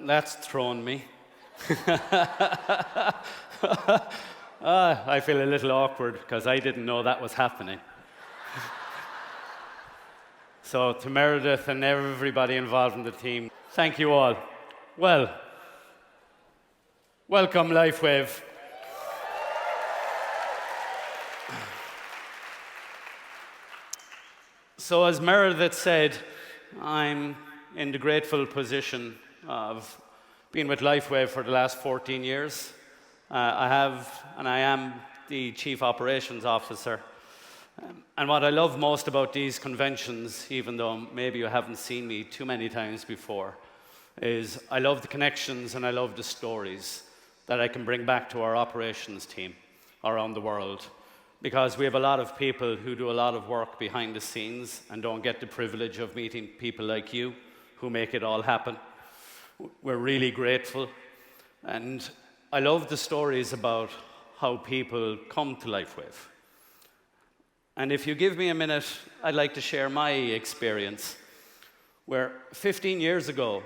that's thrown me. I feel a little awkward because I didn't know that was happening. So to Meredith and everybody involved in the team, thank you all. Well, welcome LifeWave. So as Meredith said, I'm in the grateful position of being with LifeWave for the last 14 years. I am the Chief Operations Officer. And what I love most about these conventions, even though maybe you haven't seen me too many times before, is I love the connections and I love the stories that I can bring back to our operations team around the world. Because we have a lot of people who do a lot of work behind the scenes and don't get the privilege of meeting people like you who make it all happen. We're really grateful. And I love the stories about how people come to LifeWave. And if you give me a minute, I'd like to share my experience, where 15 years ago,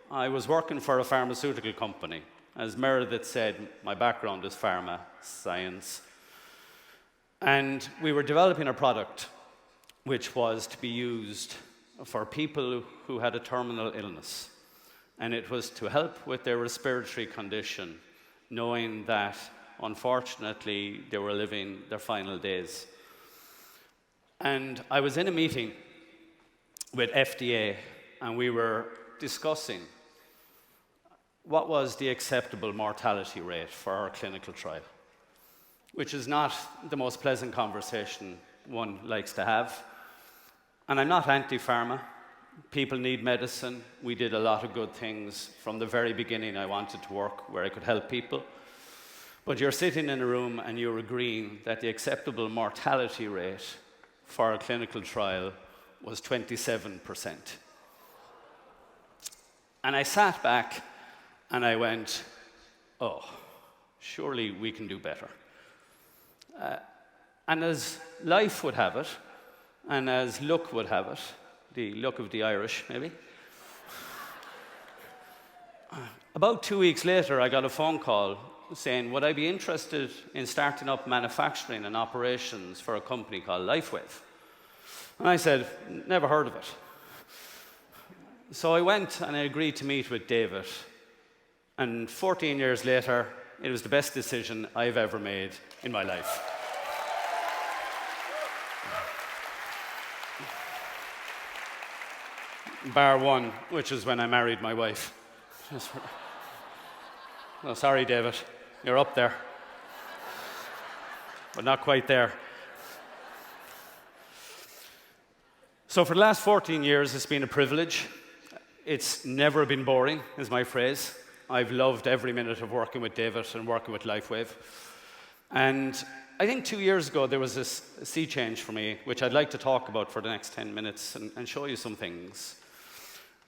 I was working for a pharmaceutical company. As Meredith said, my background is pharma science. And we were developing a product which was to be used for people who had a terminal illness. And it was to help with their respiratory condition, knowing that, unfortunately, they were living their final days. And I was in a meeting with FDA, and we were discussing what was the acceptable mortality rate for our clinical trial, which is not the most pleasant conversation one likes to have. And I'm not anti-pharma. People need medicine. We did a lot of good things. From the very beginning, I wanted to work where I could help people. But you're sitting in a room and you're agreeing that the acceptable mortality rate for a clinical trial was 27%. And I sat back and I went, oh, surely we can do better. And as life would have it, and as luck would have it, the luck of the Irish, maybe, about 2 weeks later, I got a phone call saying, would I be interested in starting up manufacturing and operations for a company called LifeWave? And I said, never heard of it. So I went and I agreed to meet with David. And 14 years later, it was the best decision I've ever made in my life. Bar one, which is when I married my wife. Oh, sorry, David, you're up there, but not quite there. So for the last 14 years, it's been a privilege. It's never been boring, is my phrase. I've loved every minute of working with David and working with LifeWave. And I think 2 years ago, there was this sea change for me, which I'd like to talk about for the next 10 minutes and show you some things.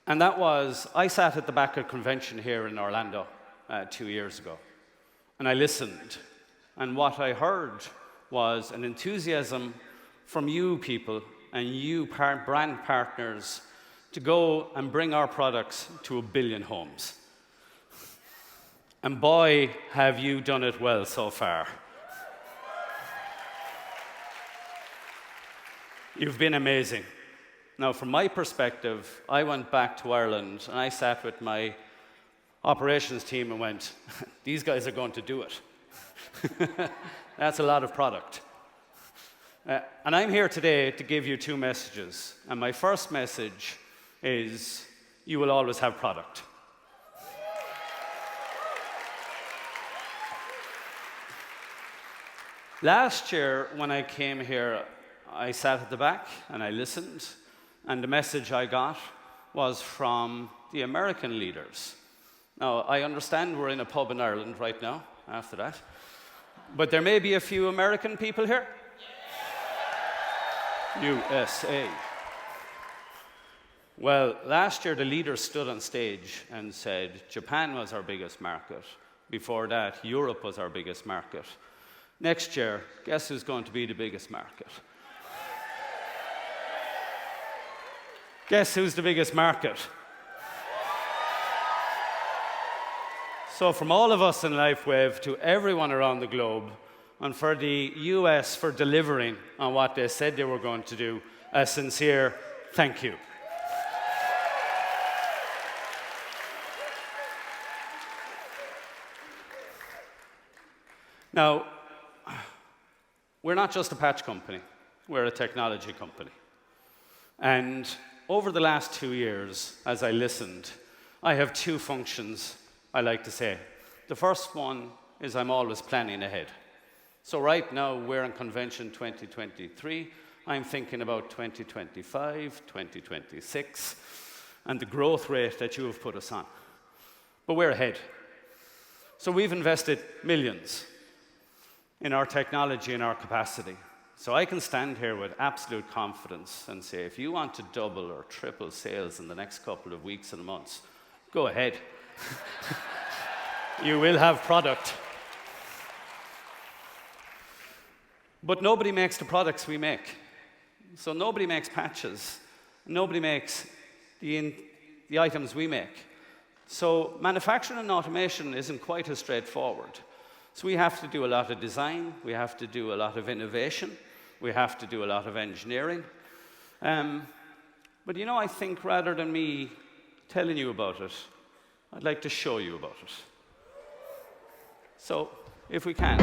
And that was, I sat at the back of a convention here in Orlando 2 years ago. And I listened. And what I heard was an enthusiasm from you people and you brand partners to go and bring our products to 1 billion homes. And boy, have you done it well so far. You've been amazing. Now, from my perspective, I went back to Ireland and I sat with my operations team and went, these guys are going to do it. That's a lot of product. And I'm here today to give you 2 messages. And my first message is, you will always have product. Last year, when I came here, I sat at the back and I listened, and the message I got was from the American leaders. Now, I understand we're in a pub in Ireland right now, after that, but there may be a few American people here. USA. Well, last year the leaders stood on stage and said, Japan was our biggest market. Before that, Europe was our biggest market. Next year, guess who's going to be the biggest market? Guess who's the biggest market? So from all of us in LifeWave to everyone around the globe, and for the US for delivering on what they said they were going to do, a sincere thank you. Now, we're not just a patch company, we're a technology company. And over the last 2 years, as I listened, I have two functions I like to say. The first one is I'm always planning ahead. So right now, we're in Convention 2023. I'm thinking about 2025, 2026, and the growth rate that you have put us on. But we're ahead. So we've invested millions in our technology and our capacity. So I can stand here with absolute confidence and say, if you want to double or triple sales in the next couple of weeks and months, go ahead. You will have product. But nobody makes the products we make. So nobody makes patches. Nobody makes the items we make. So manufacturing and automation isn't quite as straightforward. So we have to do a lot of design. We have to do a lot of innovation. We have to do a lot of engineering. But you know, I think rather than me telling you about it, I'd like to show you about it. So, if we can.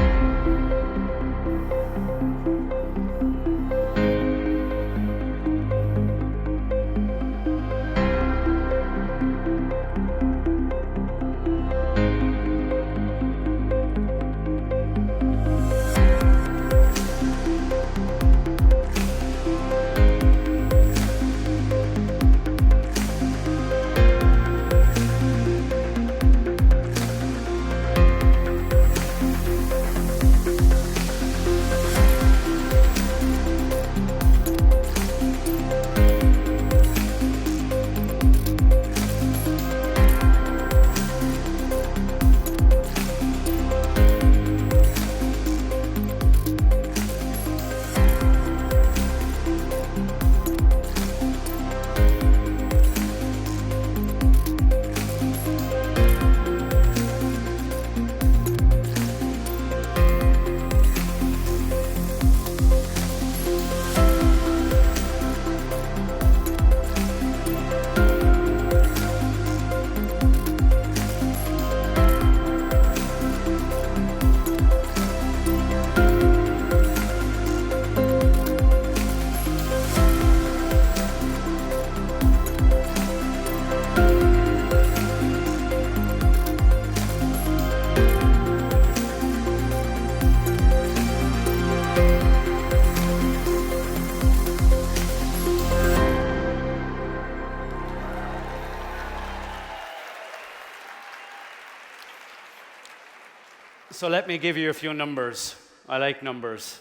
So let me give you a few numbers. I like numbers.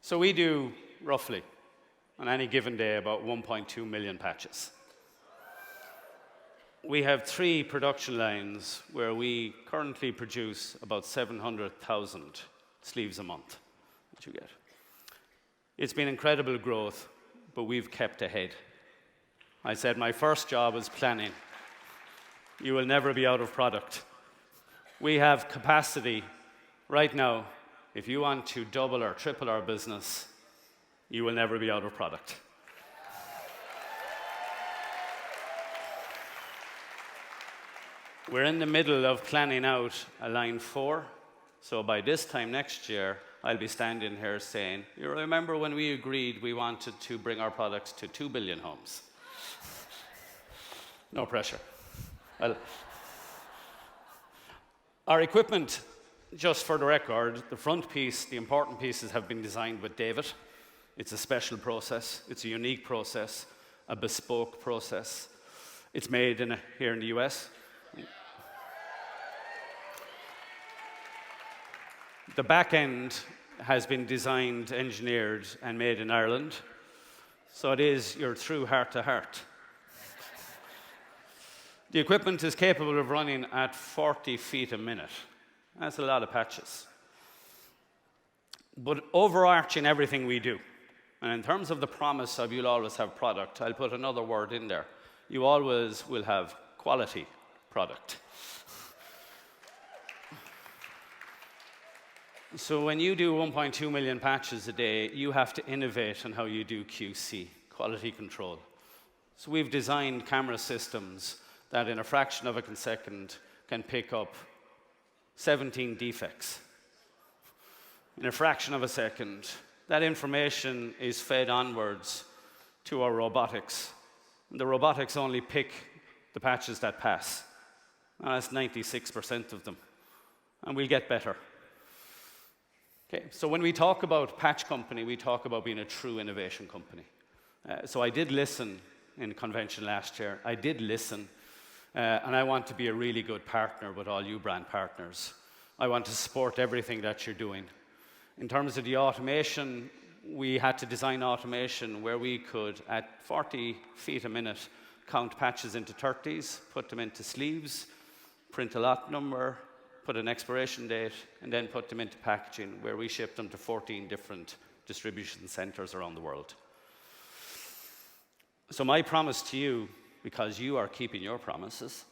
So we do, roughly, on any given day, about 1.2 million patches. We have 3 production lines where we currently produce about 700,000 sleeves a month that you get. It's been incredible growth, but we've kept ahead. I said my first job was planning. You will never be out of product. We have capacity right now. If you want to double or triple our business, you will never be out of product. We're in the middle of planning out a line 4. So by this time next year, I'll be standing here saying, you remember when we agreed we wanted to bring our products to 2 billion homes? No pressure. Well, our equipment, just for the record, the front piece, the important pieces have been designed with David. It's a special process. It's a unique process, a bespoke process. It's made here in the US. The back end has been designed, engineered, and made in Ireland. So it is your true heart-to-heart. The equipment is capable of running at 40 feet a minute. That's a lot of patches. But overarching everything we do, and in terms of the promise of you'll always have product, I'll put another word in there. You always will have quality product. So when you do 1.2 million patches a day, you have to innovate on how you do QC, quality control. So we've designed camera systems that in a fraction of a second can pick up 17 defects. In a fraction of a second, that information is fed onwards to our robotics. And the robotics only pick the patches that pass. And that's 96% of them. And we'll get better. Okay, so when we talk about Patch Company, we talk about being a true innovation company. So I did listen in the convention last year. I did listen. And I want to be a really good partner with all you brand partners. I want to support everything that you're doing. In terms of the automation, we had to design automation where we could, at 40 feet a minute, count patches into 30s, put them into sleeves, print a lot number, put an expiration date, and then put them into packaging, where we ship them to 14 different distribution centers around the world. So my promise to you, because you are keeping your promises,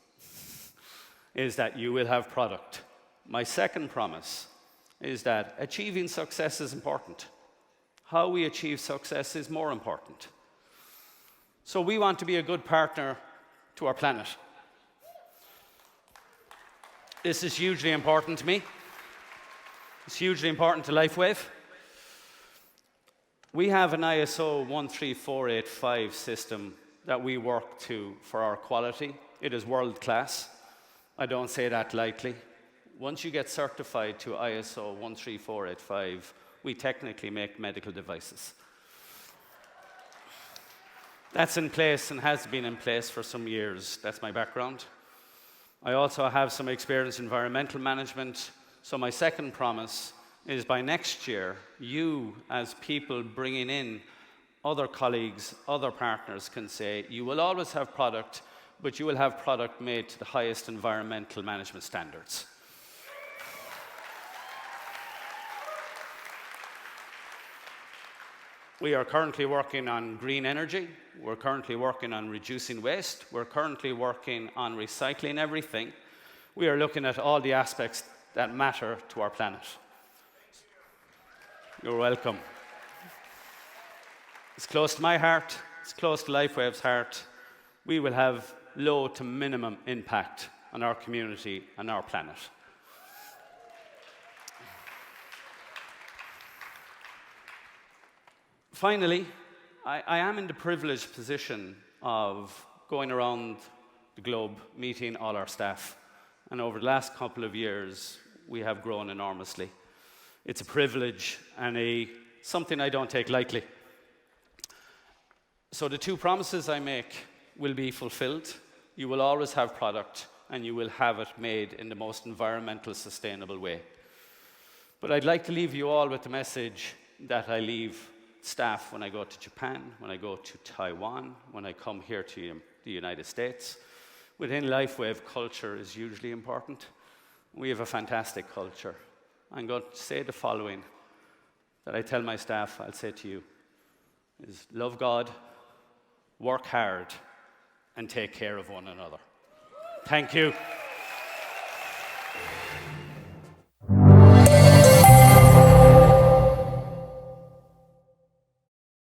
is that you will have product. My second promise is that achieving success is important. How we achieve success is more important. So we want to be a good partner to our planet. This is hugely important to me. It's hugely important to LifeWave. We have an ISO 13485 system that we work to for our quality. It is world class. I don't say that lightly. Once you get certified to ISO 13485, we technically make medical devices. That's in place and has been in place for some years. That's my background. I also have some experience in environmental management. So my second promise is by next year, you as people bringing in other colleagues, other partners can say, you will always have product, but you will have product made to the highest environmental management standards. We are currently working on green energy. We're currently working on reducing waste. We're currently working on recycling everything. We are looking at all the aspects that matter to our planet. You're welcome. It's close to my heart. It's close to LifeWave's heart. We will have low to minimum impact on our community and our planet. Finally, I am in the privileged position of going around the globe, meeting all our staff. And over the last couple of years, we have grown enormously. It's a privilege and something I don't take lightly. So the two promises I make will be fulfilled. You will always have product, and you will have it made in the most environmental, sustainable way. But I'd like to leave you all with the message that I leave staff when I go to Japan, when I go to Taiwan, when I come here to the United States. Within LifeWave, culture is hugely important. We have a fantastic culture. I'm going to say the following that I tell my staff, I'll say to you, is love God, work hard, and take care of one another. Thank you.